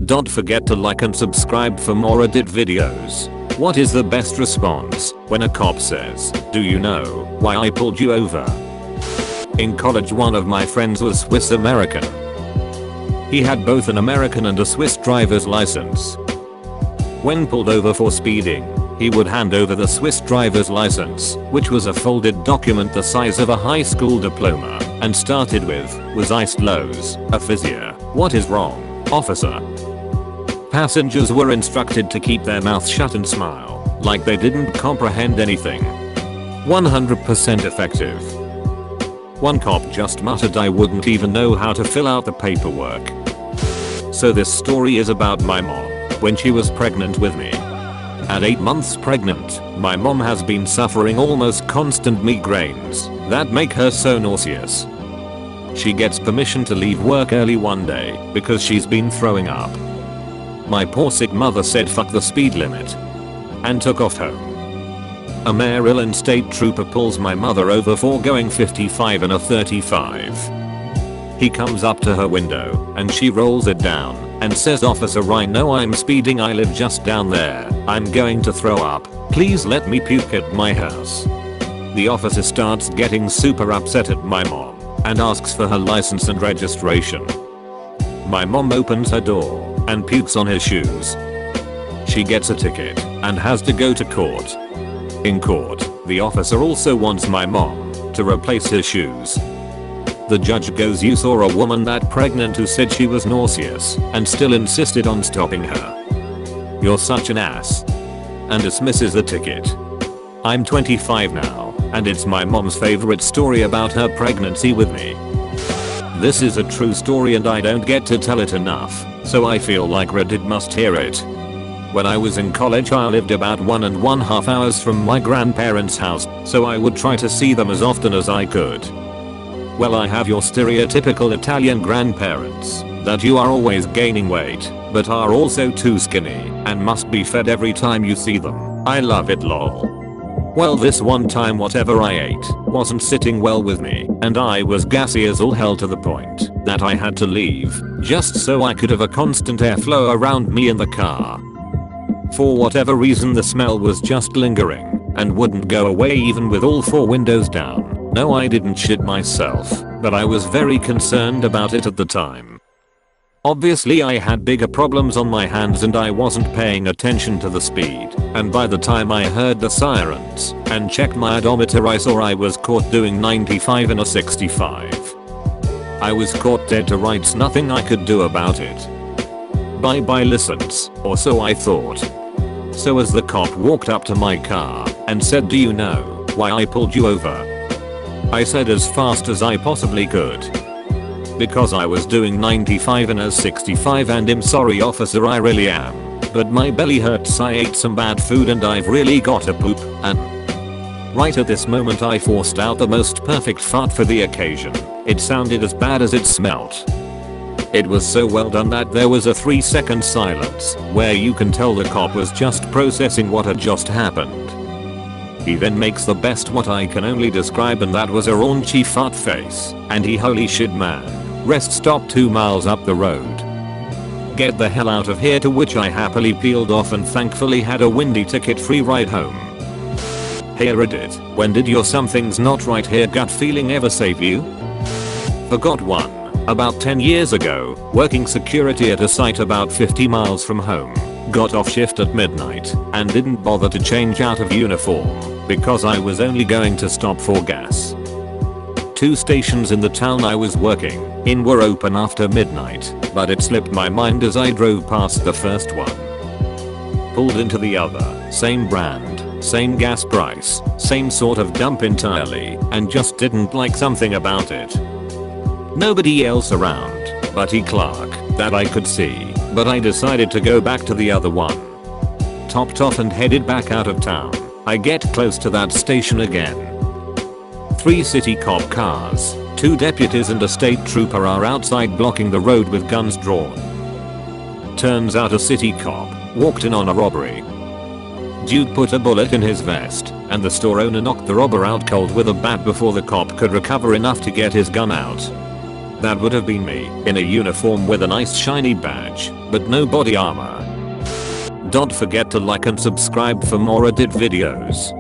Don't forget to like and subscribe for more Reddit videos. What is the best response when a cop says, "Do you know why I pulled you over?" In college, one of my friends was Swiss American. He had both an American and a Swiss driver's license. When pulled over for speeding, he would hand over the Swiss driver's license, which was a folded document the size of a high school diploma, and started with, "Was iced lows, aphasia, what is wrong, officer?" Passengers were instructed to keep their mouth shut and smile, like they didn't comprehend anything. 100% effective. One cop just muttered, "I wouldn't even know how to fill out the paperwork." So this story is about my mom, when she was pregnant with me. At 8 months pregnant, my mom has been suffering almost constant migraines that make her so nauseous. She gets permission to leave work early one day because she's been throwing up. My poor sick mother said fuck the speed limit and took off home. A Maryland state trooper pulls my mother over for going 55 in a 35. He comes up to her window and she rolls it down and says, "Officer, I know I'm speeding, I live just down there, I'm going to throw up, please let me puke at my house." The officer starts getting super upset at my mom and asks for her license and registration. My mom opens her door and pukes on his shoes. She gets a ticket and has to go to court. In court, the officer also wants my mom to replace his shoes. The judge goes, "You saw a woman that pregnant who said she was nauseous and still insisted on stopping her. You're such an ass," and dismisses the ticket. I'm 25 now, and it's my mom's favorite story about her pregnancy with me. This is a true story and I don't get to tell it enough, so I feel like Reddit must hear it. When I was in college, I lived about 1.5 hours from my grandparents' house, so I would try to see them as often as I could. Well, I have your stereotypical Italian grandparents, that you are always gaining weight, but are also too skinny, and must be fed every time you see them. I love it, lol. Well, this one time whatever I ate wasn't sitting well with me, and I was gassy as all hell to the point that I had to leave, just so I could have a constant airflow around me in the car. For whatever reason the smell was just lingering, and wouldn't go away even with all 4 windows down. No, I didn't shit myself, but I was very concerned about it at the time. Obviously I had bigger problems on my hands and I wasn't paying attention to the speed, and by the time I heard the sirens and checked my odometer, I saw I was caught doing 95 in a 65. I was caught dead to rights, nothing I could do about it. Bye bye license, or so I thought. So as the cop walked up to my car and said, "Do you know why I pulled you over?" I said as fast as I possibly could, "Because I was doing 95 in a 65 and I'm sorry officer, I really am. But my belly hurts, I ate some bad food and I've really got to poop," and right at this moment I forced out the most perfect fart for the occasion. It sounded as bad as it smelt. It was so well done that there was a 3-second silence where you can tell the cop was just processing what had just happened. He then makes the best what I can only describe, and that was a raunchy fart face, and he, "Holy shit man, rest stop 2 miles up the road. Get the hell out of here," to which I happily peeled off and thankfully had a windy ticket-free ride home. Hey Reddit, when did your "something's not right here" gut feeling ever save you? Forgot one. About 10 years ago, working security at a site about 50 miles from home. Got off shift at midnight and didn't bother to change out of uniform because I was only going to stop for gas. 2 stations in the town I was working in were open after midnight, but it slipped my mind as I drove past the first one. Pulled into the other, same brand, same gas price, same sort of dump entirely, and just didn't like something about it. Nobody else around, buddy Clark, that I could see, but I decided to go back to the other one. Topped off and headed back out of town. I get close to that station again. 3 city cop cars, 2 deputies and a state trooper are outside blocking the road with guns drawn. Turns out a city cop walked in on a robbery. Dude put a bullet in his vest, and the store owner knocked the robber out cold with a bat before the cop could recover enough to get his gun out. That would have been me, in a uniform with a nice shiny badge, but no body armor. Don't forget to like and subscribe for more edit videos.